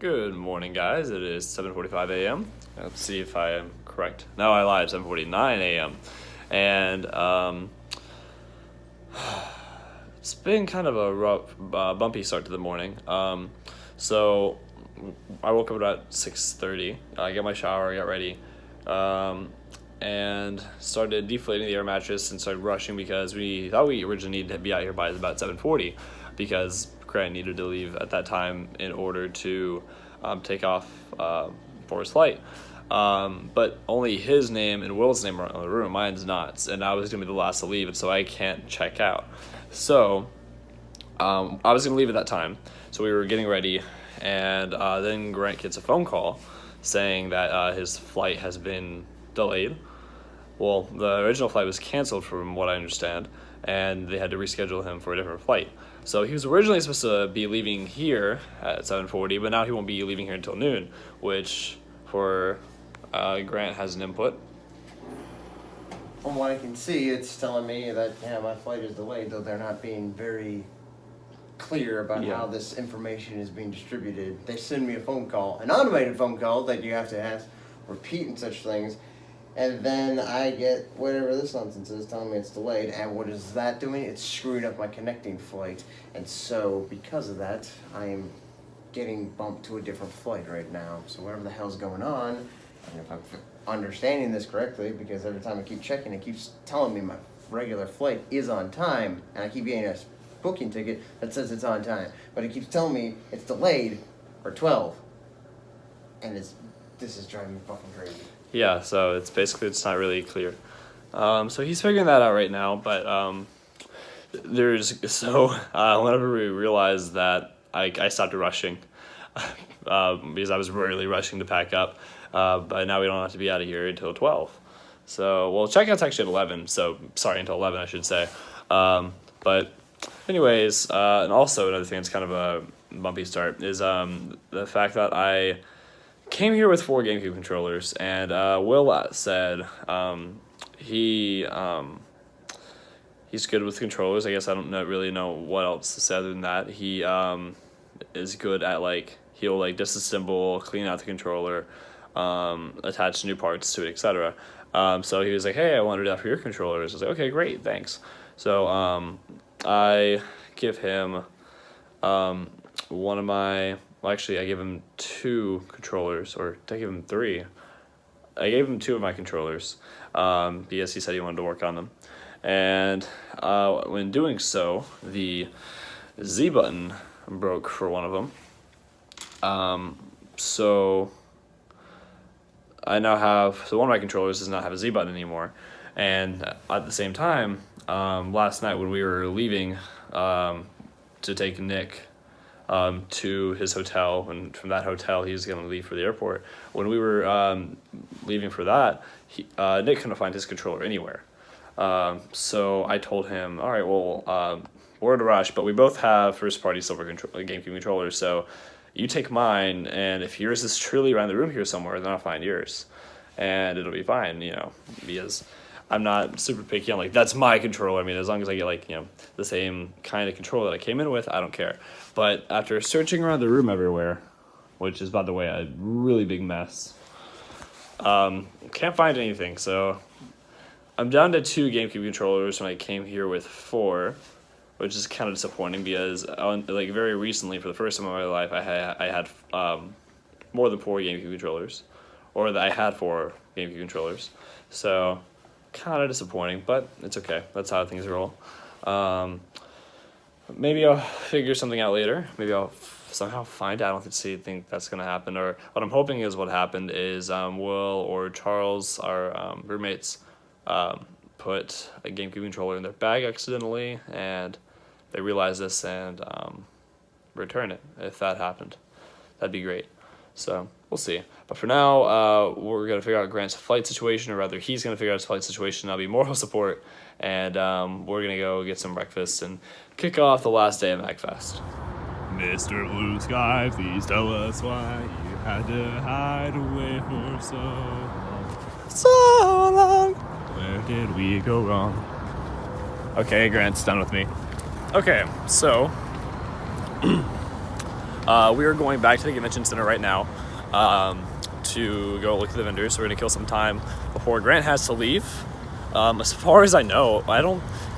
Good morning, guys. It is 7:45 a.m. Let's see if I am correct. No, I lied. 7:49 a.m. And it's been kind of a rough, bumpy start to the morning. So I woke up about 6:30. I got my shower, got ready, and started deflating the air mattress and started rushing because we thought we originally needed to be out here by about 7:40 because Grant needed to leave at that time in order to take off for his flight. But only his name and Will's name are in the room. Mine's not, and I was gonna be the last to leave, and so I can't check out. So I was gonna leave at that time. So we were getting ready, and then Grant gets a phone call saying that his flight has been delayed. Well, the original flight was canceled from what I understand, and they had to reschedule him for a different flight. So he was originally supposed to be leaving here at 7:40, but now he won't be leaving here until noon, which for Grant has an input. From what I can see, it's telling me that my flight is delayed, though they're not being very clear about how this information is being distributed. They send me a phone call, an automated phone call that you have to ask, repeat and such things. And then I get whatever this nonsense is telling me it's delayed. And what is that doing? It's screwing up my connecting flight. And so because of that, I am getting bumped to a different flight right now. So whatever the hell's going on, and if I'm understanding this correctly, because every time I keep checking, it keeps telling me my regular flight is on time. And I keep getting a booking ticket that says it's on time. But it keeps telling me it's delayed for 12. And this is driving me fucking crazy. Yeah, so it's not really clear. So he's figuring that out right now, but whenever we realized that I stopped rushing because I was really rushing to pack up, but now we don't have to be out of here until 12. So, well, checkout's actually at 11, so sorry, until 11, I should say. But anyways, and also another thing that's kind of a bumpy start is the fact that I came here with 4 GameCube controllers, and Will said he's good with controllers. I guess I don't really know what else to say other than that. He is good at he'll disassemble, clean out the controller, attach new parts to it, etc. So he was like, "Hey, I wanted that for your controllers." I was like, "Okay, great, thanks." So I give him one of my. Well, actually, I gave him 2 controllers, or did I give him 3? I gave him 2 of my controllers because he said he wanted to work on them. And when doing so, the Z button broke for one of them. So I now have, one of my controllers does not have a Z button anymore. And at the same time, last night when we were leaving to take Nick to his hotel, and from that hotel he's going to leave for the airport. When we were leaving for that, Nick couldn't find his controller anywhere. So I told him, all right, well, we're in a rush, but we both have first-party silver GameCube controllers, so you take mine, and if yours is truly around the room here somewhere, then I'll find yours, and it'll be fine, because I'm not super picky. I'm like, that's my controller. I mean, as long as I get the same kind of controller that I came in with, I don't care. But after searching around the room everywhere, which is, by the way, a really big mess, can't find anything. So I'm down to 2 GameCube controllers when I came here with 4, which is kind of disappointing because very recently, for the first time in my life, I had more than 4 GameCube controllers, or that I had 4 GameCube controllers. So kind of disappointing, but it's okay. That's how things roll. Maybe I'll figure something out later. Maybe I'll somehow find out. I don't think that's going to happen. Or what I'm hoping is what happened is Will or Charles, our roommates, put a GameCube controller in their bag accidentally, and they realized this and return it. If that happened, that'd be great. So we'll see. But for now, we're going to figure out Grant's flight situation, or rather he's going to figure out his flight situation. I'll be moral support, and we're going to go get some breakfast and kick off the last day of MAGFest. Mr. Blue Sky, please tell us why you had to hide away for so long. So long! Where did we go wrong? Okay, Grant's done with me. Okay, so We are going back to the convention center right now to go look at the vendors. So we're going to kill some time before Grant has to leave. As far as I know,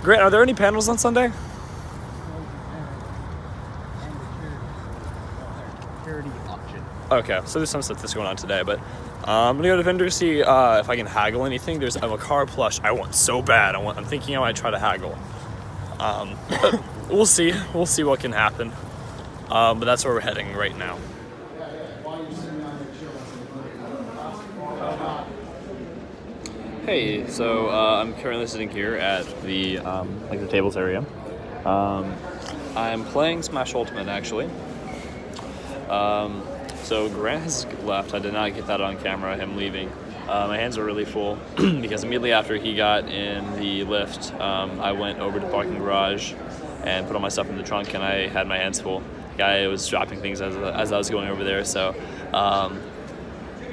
Grant, are there any panels on Sunday? Charity auction. Okay, so there's some stuff that's going on today, but I'm gonna go to the vendor, see if I can haggle anything. I have a car plush I want so bad. I'm thinking I might try to haggle. But we'll see what can happen. But that's where we're heading right now. Hey, so I'm currently sitting here at the the tables area. I'm playing Smash Ultimate actually. So Grant has left. I did not get that on camera, him leaving. My hands are really full because immediately after he got in the lift, I went over to the parking garage and put all my stuff in the trunk, and I had my hands full. The guy was dropping things as I was going over there. So,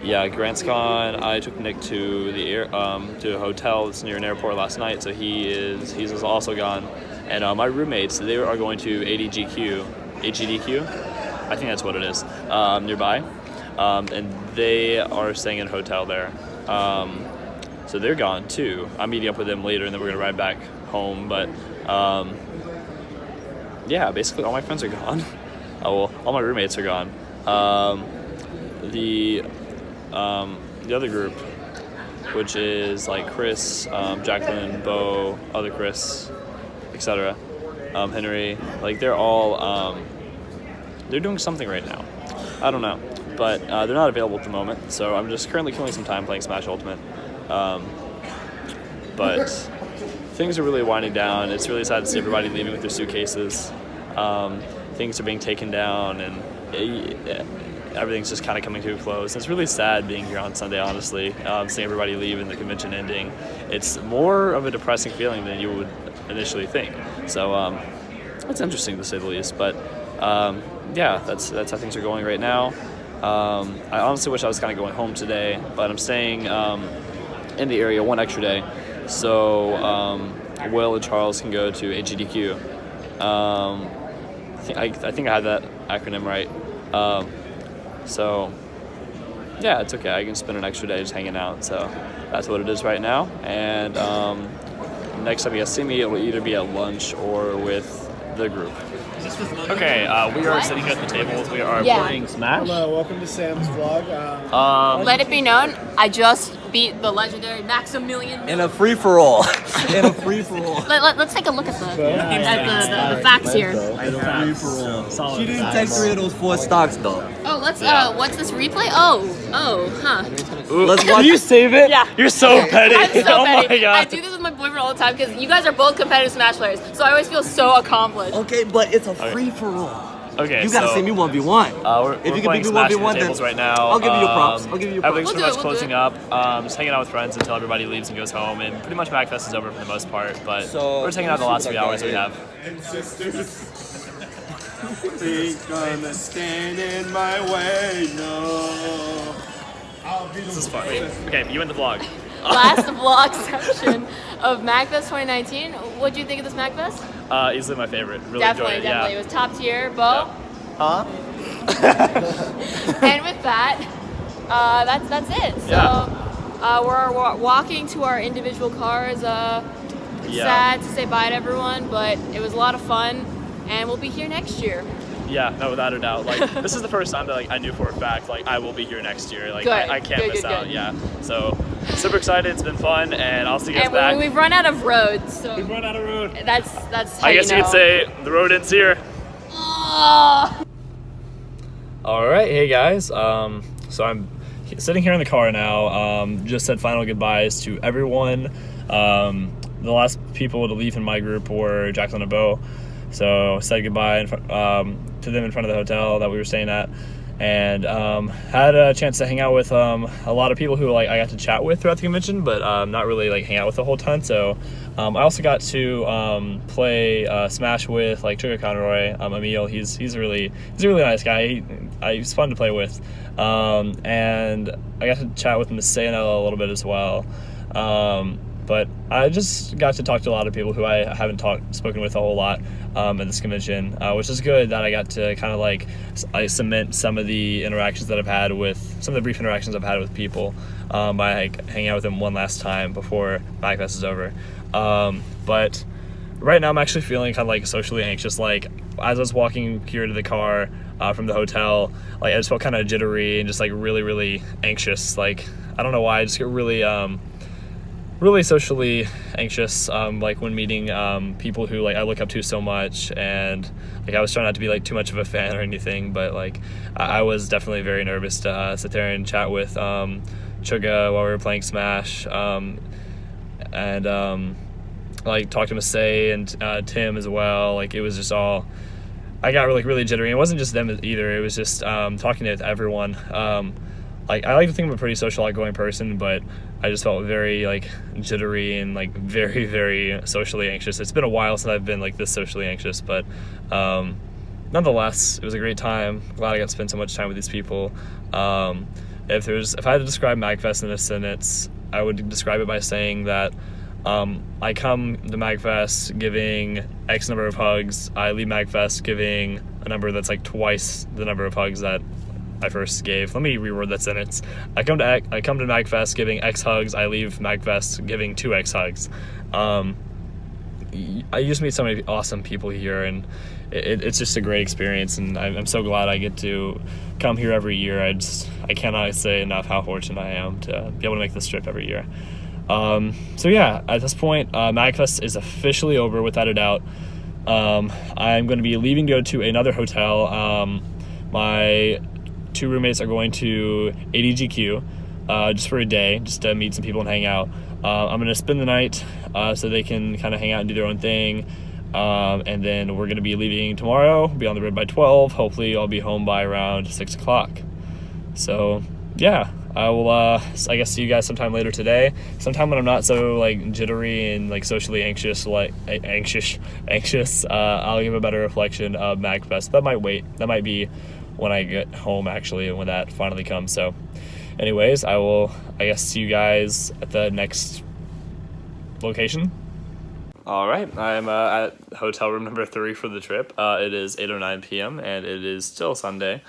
yeah, Grant's gone. I took Nick to to a hotel that's near an airport last night, so he's also gone. And my roommates, they are going to AGDQ. I think that's what it is, nearby, and they are staying in a hotel there, so they're gone too. I'm meeting up with them later, and then we're gonna ride back home, but yeah, basically all my friends are gone. All my roommates are gone. The other group, which is like Chris, Jacqueline, Bo, other Chris, etc., Henry, like they're all they're doing something right now. I don't know, but they're not available at the moment, so I'm just currently killing some time playing Smash Ultimate. But things are really winding down. It's really sad to see everybody leaving with their suitcases. Things are being taken down, and everything's just kind of coming to a close. It's really sad being here on Sunday, honestly, seeing everybody leave and the convention ending. It's more of a depressing feeling than you would initially think. So it's interesting to say the least, but yeah, that's how things are going right now. I honestly wish I was kind of going home today, but I'm staying in the area one extra day, so Will and Charles can go to AGDQ. I think I had that acronym right. So yeah, it's okay. I can spend an extra day just hanging out. So that's what it is right now. And next time you guys see me, it will either be at lunch or with the group. Okay, we are sitting at the tables. We are playing Smash. Hello, welcome to Sam's vlog. Let it be known, I just beat the legendary Maximilian. In a free-for-all. Let's take a look at the facts here. Free-for-all. She didn't take 3 of those 4 stocks, though. Oh, let's, what's this replay? Huh. Let's watch. Can you save it? Yeah. You're so petty. I'm so Oh petty. my god. I do this with my boyfriend all the time because you guys are both competitive Smash players, so I always feel so accomplished. Okay, but it's a free-for-all. Okay, You gotta so, see me 1v1. We're If you can playing beat me Smash 1v1, at the tables then right now. I'll give you your props. I'll give you your props. Everything's pretty much We'll do closing it. up. Just hanging out with friends until everybody leaves and goes home, and pretty much MAGFest is over for the most part. But So, we're just hanging out the last few hours we have. They gonna stand in my way, no. This is fun. Okay, you in the vlog. Last vlog section of MAGFest 2019. What'd you think of this MAGFest? Easily my favorite. Really Definitely. enjoyed it. Yeah. It was top tier. Bo? Huh? And with that, that's it. So we're walking to our individual cars. Sad to say bye to everyone, but it was a lot of fun, and we'll be here next year. Yeah, no, without a doubt. Like, this is the first time that I knew for a fact I will be here next year. Like, Good. I can't miss out. Yeah. So super excited. It's been fun, and I'll see you guys And back. we've run out of roads, so We've run out of road. that's how I guess you know. could say the road ends here. Oh. All right, hey guys. So I'm sitting here in the car now. Just said final goodbyes to everyone. The last people to leave in my group were Jacqueline and Bo. So said goodbye to them in front of the hotel that we were staying at, and had a chance to hang out with a lot of people who I got to chat with throughout the convention, but not really hang out with the whole ton. So I also got to play Smash with Trigger Conroy, Emil. He's a really nice guy. He's fun to play with, and I got to chat with Miss Sayana a little bit as well. But I just got to talk to a lot of people who I haven't spoken with a whole lot at this convention, which is good that I got to kind of like I cement some of the interactions that I've had with some of the brief interactions I've had with people by like hanging out with them one last time before MAGFest is over. But right now I'm actually feeling kind of like socially anxious. Like as I was walking here to the car from the hotel, like I just felt kind of jittery and just like really, really anxious. Like I don't know why, I just get really really socially anxious like when meeting people who like I look up to so much, and like I was trying not to be like too much of a fan or anything, but like I was definitely very nervous to sit there and chat with Chuga while we were playing Smash, and like talk to Masay and Tim as well. Like it was just all, I got really jittery. It wasn't just them either, it was just talking to everyone. Like I like to think I'm a pretty social outgoing person, but I just felt very like jittery and like very, very socially anxious. It's been a while since I've been like this socially anxious, but nonetheless, it was a great time. Glad I got to spend so much time with these people. If I had to describe MAGFest in a sentence, I would describe it by saying that I come to MAGFest giving X number of hugs. I leave MAGFest giving a number that's like twice the number of hugs that I first gave. Let me reword that sentence. I come to MAGFest giving X hugs. I leave MAGFest giving 2X hugs. I just meet so many awesome people here, and it's just a great experience, and I'm so glad I get to come here every year. I cannot say enough how fortunate I am to be able to make this trip every year. So yeah, at this point, MAGFest is officially over without a doubt. I'm going to be leaving to go to another hotel. My 2 roommates are going to ADGQ just for a day, just to meet some people and hang out. I'm going to spend the night so they can kind of hang out and do their own thing. And then we're going to be leaving tomorrow, be on the road by 12. Hopefully I'll be home by around 6 o'clock. So yeah, I will, I guess, see you guys sometime later today. Sometime when I'm not so like jittery and like socially anxious, I'll give a better reflection of MAGFest. That might wait. That might be when I get home, actually, when that finally comes. So anyways, I will, I guess, see you guys at the next location. All right, I'm at hotel room number 3 for the trip. It is 8:09 p.m. and it is still Sunday.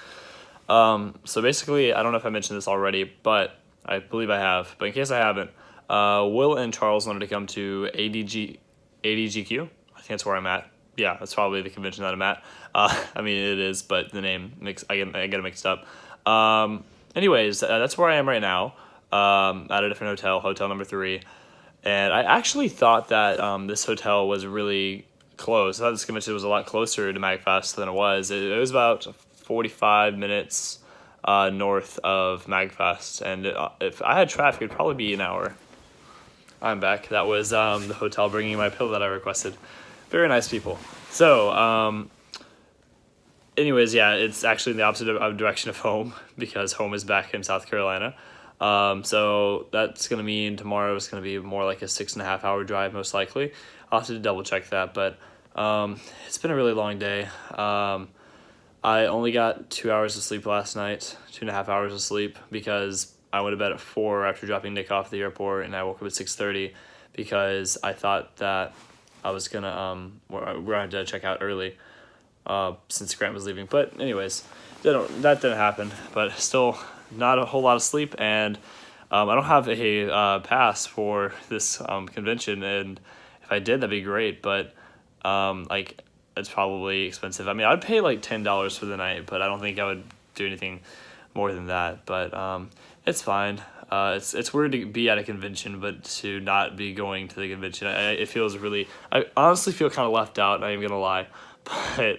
So basically, I don't know if I mentioned this already, but I believe I have. But in case I haven't, Will and Charles wanted to come to ADGQ. I think that's where I'm at. Yeah, that's probably the convention that I'm at. I mean, it is, but the name I get it mixed up. Anyways, that's where I am right now, at a different hotel number 3. And I actually thought that this hotel was really close. I thought this convention was a lot closer to MAGFest than it was. It was about 45 minutes north of MAGFest, and if I had traffic, it'd probably be an hour. I'm back. That was the hotel bringing my pillow that I requested. Very nice people. So, anyways, yeah, it's actually in the opposite direction of home, because home is back in South Carolina. So that's going to mean tomorrow is going to be more like a 6.5 hour drive, most likely. I'll have to double check that, but it's been a really long day. I only got 2 hours of sleep last night, 2.5 hours of sleep, because I went to bed at 4 after dropping Nick off at the airport, and I woke up at 6:30 because I thought that I was gonna we're going to check out early since Grant was leaving. But anyways, that didn't happen. But still, not a whole lot of sleep, and I don't have a pass for this convention, and if I did, that'd be great. But like, it's probably expensive. I mean, I'd pay like $10 for the night, but I don't think I would do anything more than that. But it's fine. It's weird to be at a convention, but to not be going to the convention, it feels really. I honestly feel kind of left out. Not even gonna lie, but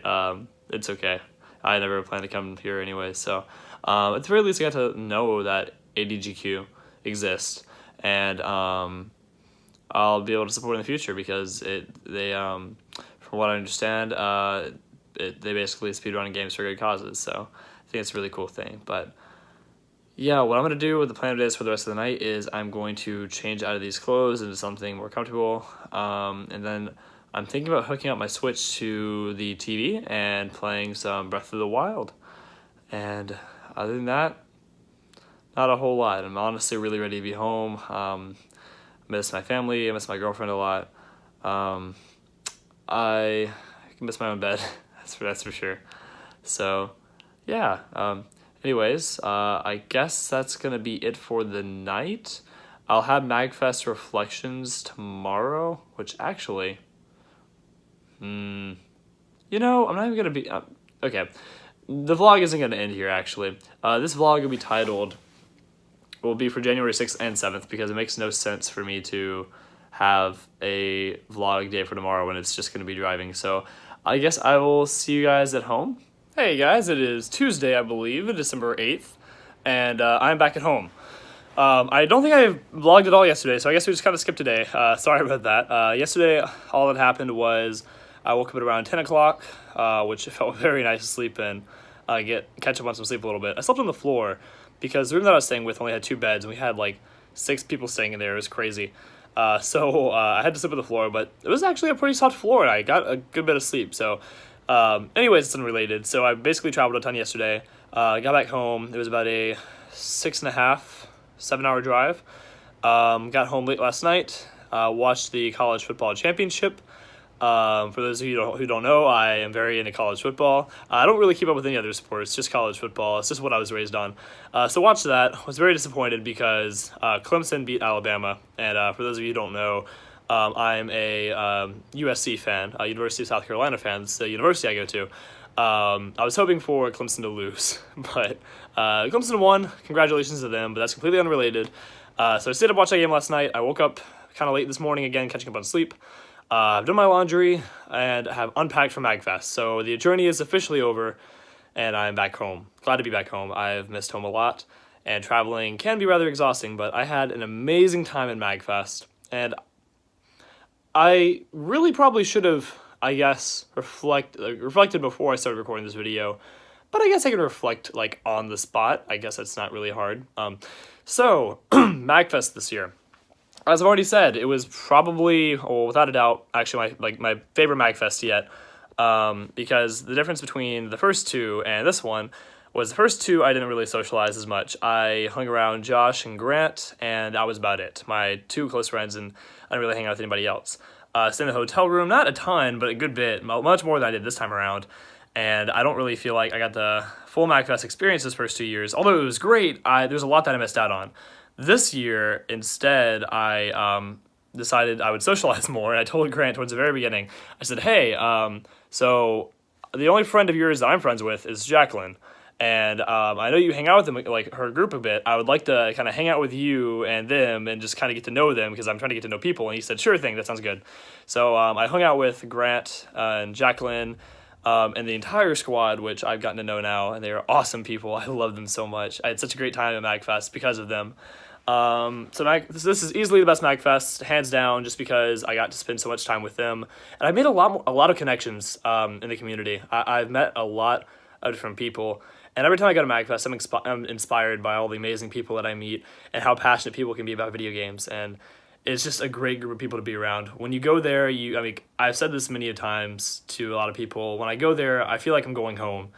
it's okay. I never planned to come here anyway, so at the very least, I got to know that ADGQ exists, and I'll be able to support in the future because they from what I understand, they basically speedrun games for good causes. So I think it's a really cool thing, but. Yeah, what I'm going to do with the plan of days for the rest of the night is I'm going to change out of these clothes into something more comfortable, and then I'm thinking about hooking up my Switch to the TV and playing some Breath of the Wild. And other than that, not a whole lot. I'm honestly really ready to be home. miss my family. I miss my girlfriend a lot. I miss my own bed. That's for sure. So, yeah. Anyways, I guess that's gonna be it for the night. I'll have MAGFest reflections tomorrow, which actually, I'm not even gonna be. Okay, the vlog isn't gonna end here. Actually, this vlog will be for January 6th and 7th because it makes no sense for me to have a vlog day for tomorrow when it's just gonna be driving. So, I guess I will see you guys at home. Hey guys, it is Tuesday, I believe, December 8th, and I'm back at home. I don't think I vlogged at all yesterday, so I guess we just kind of skipped today. Sorry about that. Yesterday, all that happened was I woke up at around 10 o'clock, which felt very nice to sleep in, catch up on some sleep a little bit. I slept on the floor because the room that I was staying with only had 2 beds, and we had like 6 people staying in there. It was crazy. So I had to sleep on the floor, but it was actually a pretty soft floor, and I got a good bit of sleep. So anyways, it's unrelated. So I basically traveled a ton yesterday. Got back home. It was about a 6.5, 7-hour drive. Got home late last night. Watched the college football championship. For those of you who don't know, I am very into college football. I don't really keep up with any other sports, just college football. It's just what I was raised on. So watched that. Was very disappointed because Clemson beat Alabama. And for those of you who don't know, I'm a USC fan, University of South Carolina fan. It's the university I go to. I was hoping for Clemson to lose, but Clemson won. Congratulations to them, but that's completely unrelated. So I stayed up watching that game last night. I woke up kind of late this morning again, catching up on sleep. I've done my laundry and have unpacked for MAGFest. So the journey is officially over, and I'm back home. Glad to be back home. I've missed home a lot, and traveling can be rather exhausting, but I had an amazing time at MAGFest, and I really probably should have, I guess, reflected before I started recording this video, but I guess I can reflect like on the spot. I guess that's not really hard. So MAGFest this year, as I've already said, it was probably, or without a doubt, actually my favorite MAGFest yet. Because the difference between the first 2 and this one was the first 2 I didn't really socialize as much. I hung around Josh and Grant, and that was about it. My 2 close friends, and I didn't really hang out with anybody else. Stayed in the hotel room, not a ton, but a good bit, much more than I did this time around. And I don't really feel like I got the full MAGFest experience this first 2 years. Although it was great, there's a lot that I missed out on. This year, instead, I decided I would socialize more, and I told Grant towards the very beginning, I said, hey, so the only friend of yours that I'm friends with is Jacqueline, and I know you hang out with them, like her group a bit. I would like to kind of hang out with you and them and just kind of get to know them because I'm trying to get to know people. And he said, sure thing, that sounds good. So I hung out with Grant and Jacqueline and the entire squad, which I've gotten to know now, and they are awesome people. I love them so much. I had such a great time at MAGFest because of them. So this is easily the best MAGFest, hands down, just because I got to spend so much time with them, and I made a lot of connections in the community. I've met a lot of different people, and every time I go to MAGFest, I'm inspired by all the amazing people that I meet and how passionate people can be about video games, and it's just a great group of people to be around. When you go there, I've said this many times to a lot of people. When I go there, I feel like I'm going home,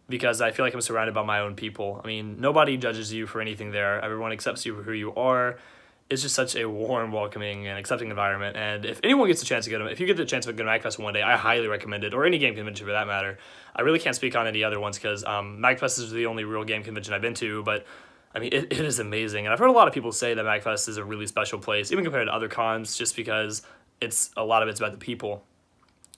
because I feel like I'm surrounded by my own people. I mean, nobody judges you for anything there. Everyone accepts you for who you are. It's just such a warm, welcoming, and accepting environment. And if anyone gets a chance to if you get the chance to go to MAGFest one day, I highly recommend it, or any game convention for that matter. I really can't speak on any other ones because MAGFest is the only real game convention I've been to, but I mean, it is amazing. And I've heard a lot of people say that MAGFest is a really special place, even compared to other cons, just because a lot of it's about the people.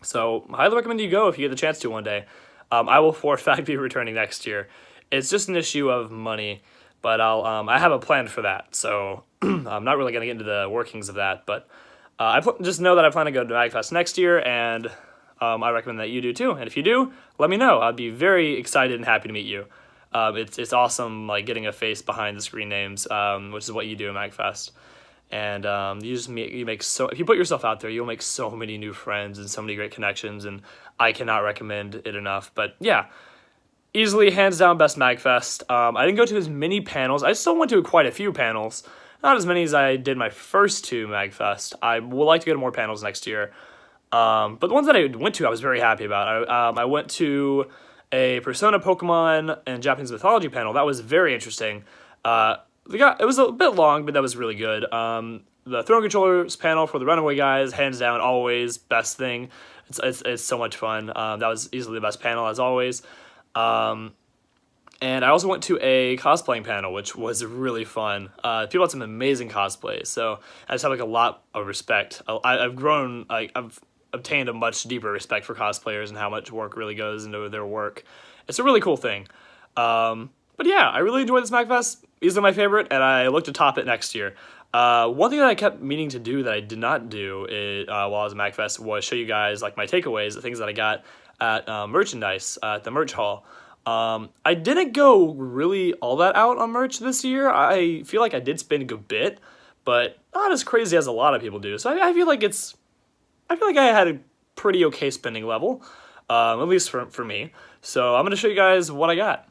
So I highly recommend you go if you get the chance to one day. I will for a fact be returning next year. It's just an issue of money, but I have a plan for that. So I'm not really going to get into the workings of that, but just know that I plan to go to MAGFest next year, and I recommend that you do too. And if you do, let me know. I'd be very excited and happy to meet you. It's awesome, like getting a face behind the screen names, which is what you do at MAGFest. And if you put yourself out there, you'll make so many new friends and so many great connections, and I cannot recommend it enough. But yeah, easily, hands down, best MAGFest. I didn't go to as many panels. I still went to quite a few panels, not as many as I did my first 2 MAGFest. I would like to go to more panels next year. But the ones that I went to, I was very happy about. I went to a Persona, Pokemon, and Japanese mythology panel. That was very interesting. It was a bit long, but that was really good. the throne controllers panel for the Runaway guys, hands down, always best thing. It's so much fun. That was easily the best panel as always. And I also went to a cosplaying panel, which was really fun. People had some amazing cosplays, so I just have like a lot of respect. I've grown, I've obtained a much deeper respect for cosplayers and how much work really goes into their work. It's a really cool thing. But yeah, I really enjoyed this MAGFest. These are my favorite, and I look to top it next year. One thing that I kept meaning to do that I did not do while I was at MAGFest was show you guys like my takeaways, the things that I got at merchandise at the merch hall. I didn't go really all that out on merch this year. I feel like I did spend a good bit, but not as crazy as a lot of people do. So I feel like I had a pretty okay spending level, at least for me. So I'm going to show you guys what I got.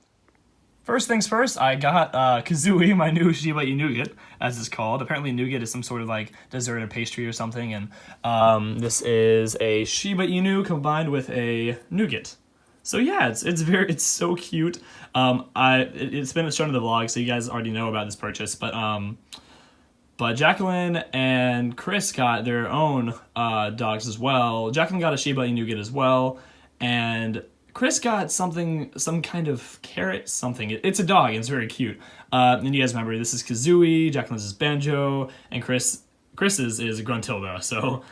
First things first, I got Kazooie, my new Shiba Inu nougat, as it's called. Apparently nougat is some sort of like dessert or pastry or something, and this is a Shiba Inu combined with a nougat. So yeah, it's so cute. It's been shown in the vlog, so you guys already know about this purchase, but Jacqueline and Chris got their own dogs as well. Jacqueline got a Shiba Inu nougat as well, and Chris got some kind of carrot something. It's a dog, and it's very cute. And you guys remember, this is Kazooie, Jacqueline's is Banjo, and Chris's is Gruntilda. So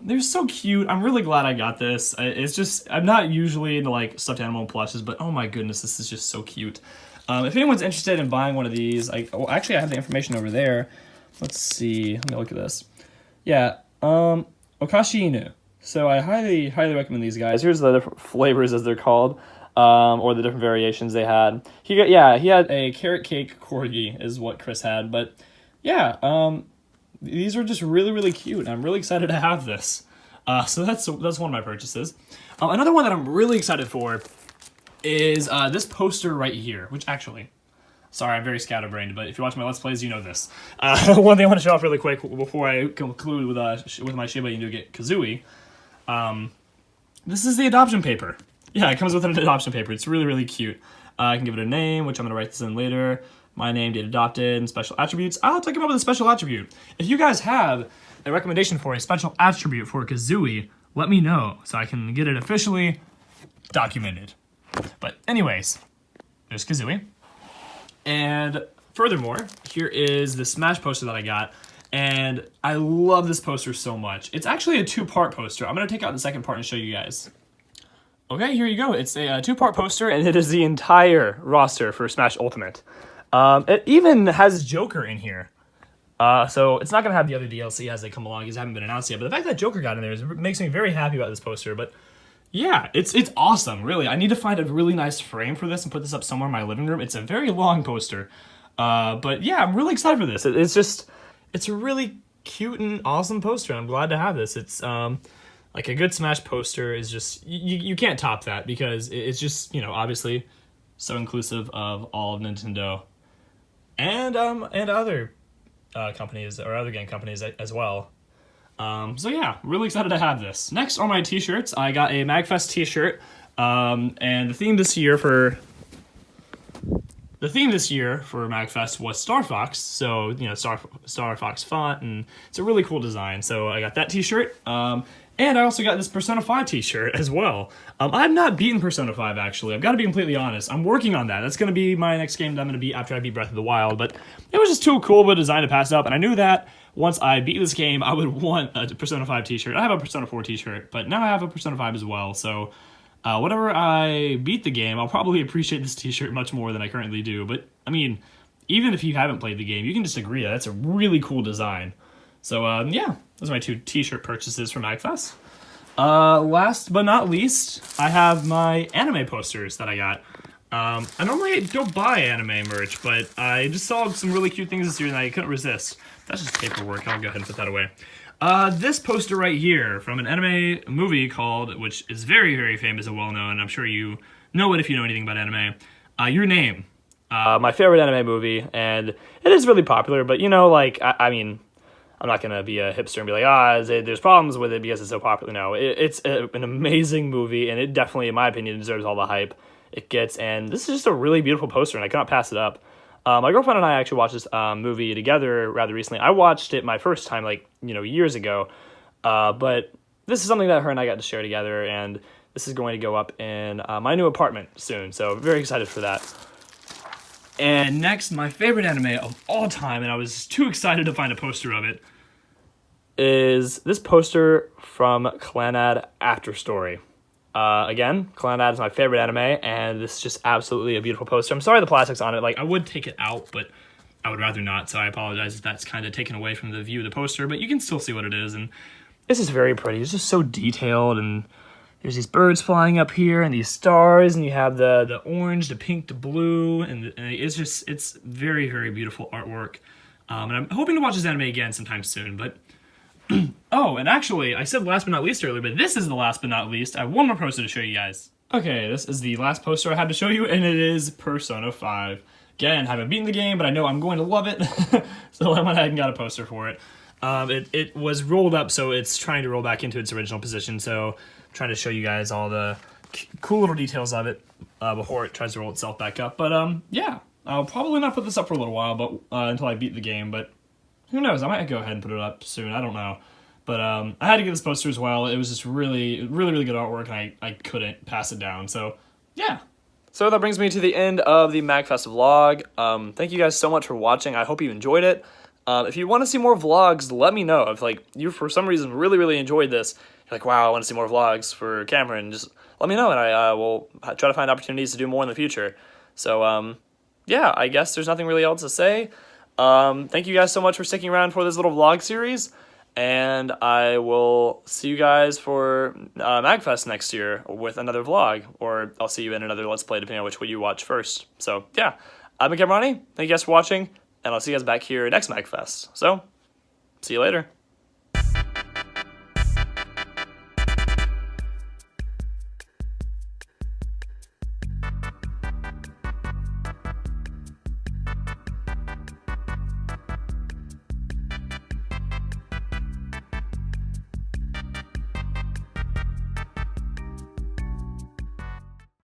they're so cute. I'm really glad I got this. It's just, I'm not usually into like stuffed animal and plushes, but oh my goodness, this is just so cute. If anyone's interested in buying one of these, actually I have the information over there. Let's see, let me look at this. Yeah, Okashi Inu. So I highly recommend these guys. Here's the different flavors as they're called, or the different variations they had. He had a carrot cake corgi is what Chris had, but yeah, these are just really cute. I'm really excited to have this. So that's one of my purchases. Another one that I'm really excited for is this poster right here, which actually, sorry, I'm very scatterbrained, but if you watch my Let's Plays, you know this. One thing I want to show off really quick before I conclude with my Shiba Inu nougat Kazooie. This is the adoption paper. Yeah, it comes with an adoption paper. It's really cute. I can give it a name, which I'm going to write this in later. My name, date adopted, and special attributes. I'll have to come up with a special attribute. If you guys have a recommendation for a special attribute for Kazooie, let me know so I can get it officially documented. But anyways, there's Kazooie. And furthermore, here is the Smash poster that I got. And I love this poster so much. It's actually a two-part poster. I'm going to take out the second part and show you guys. Okay, here you go. It's a two-part poster, and it is the entire roster for Smash Ultimate. It even has Joker in here. So it's not going to have the other DLC as they come along, because they haven't been announced yet. But the fact that Joker got in there makes me very happy about this poster. But yeah, it's awesome, really. I need to find a really nice frame for this and put this up somewhere in my living room. It's a very long poster. But yeah, I'm really excited for this. It's a really cute and awesome poster. I'm glad to have this. It's like a good Smash poster is just, you can't top that, because it's just, obviously so inclusive of all of Nintendo and other companies or other game companies as well. So yeah, really excited to have this. Next are my t-shirts. I got a MAGFest t-shirt, and the theme this year for MAGFest was Star Fox, so Star Fox font, and it's a really cool design. So I got that t-shirt, and I also got this Persona 5 t-shirt as well. I've not beaten Persona 5 actually. I've got to be completely honest. I'm working on that. That's going to be my next game that I'm going to beat after I beat Breath of the Wild. But it was just too cool of a design to pass up, and I knew that once I beat this game, I would want a Persona 5 t-shirt. I have a Persona 4 t-shirt, but now I have a Persona 5 as well. So whenever I beat the game, I'll probably appreciate this t-shirt much more than I currently do. But, I mean, even if you haven't played the game, you can just agree that that's a really cool design. So, yeah, those are my two t-shirt purchases from MAGFest. Last but not least, I have my anime posters that I got. I normally don't buy anime merch, but I just saw some really cute things this year and I couldn't resist. That's just paperwork. I'll go ahead and put that away. This poster right here from an anime movie which is very famous and well-known. I'm sure you know it if you know anything about anime. Your Name. My favorite anime movie, and it is really popular, but I mean, I'm not going to be a hipster and be like, there's problems with it because it's so popular. No, it's an amazing movie, and it definitely, in my opinion, deserves all the hype it gets, and this is just a really beautiful poster, and I cannot pass it up. My girlfriend and I actually watched this movie together rather recently. I watched it my first time, like, years ago. But this is something that her and I got to share together, and this is going to go up in my new apartment soon. So very excited for that. And next, my favorite anime of all time, and I was too excited to find a poster of it, is this poster from Clannad After Story. Again, Clannad is my favorite anime, and this is just absolutely a beautiful poster. I'm sorry the plastic's on it. Like, I would take it out, but I would rather not, so I apologize if that's kind of taken away from the view of the poster, but you can still see what it is, and this is very pretty. It's just so detailed, and there's these birds flying up here, and these stars, and you have the orange, the pink, the blue, and it's very, very beautiful artwork. And I'm hoping to watch this anime again sometime soon, but oh, and actually, I said last but not least earlier, but this is the last but not least. I have one more poster to show you guys. Okay, this is the last poster I had to show you, and it is Persona 5. Again, haven't beaten the game, but I know I'm going to love it, so I went ahead and got a poster for it. It was rolled up, so it's trying to roll back into its original position, so I'm trying to show you guys all the cool little details of it before it tries to roll itself back up. But yeah, I'll probably not put this up for a little while, but until I beat the game, but who knows, I might go ahead and put it up soon, I don't know. But I had to get this poster as well. It was just really, really, really good artwork, and I couldn't pass it down, so yeah. So that brings me to the end of the MAGFest vlog. Thank you guys so much for watching. I hope you enjoyed it. If you want to see more vlogs, let me know. If you for some reason really, really enjoyed this, you're like, wow, I want to see more vlogs for Cameron, just let me know, and I will try to find opportunities to do more in the future. So yeah, I guess there's nothing really else to say. Thank you guys so much for sticking around for this little vlog series, and I will see you guys for MAGFest next year with another vlog, or I'll see you in another Let's Play, depending on which one you watch first. So yeah, I've been Cameron. Thank you guys for watching, and I'll see you guys back here next MAGFest. So, see you later.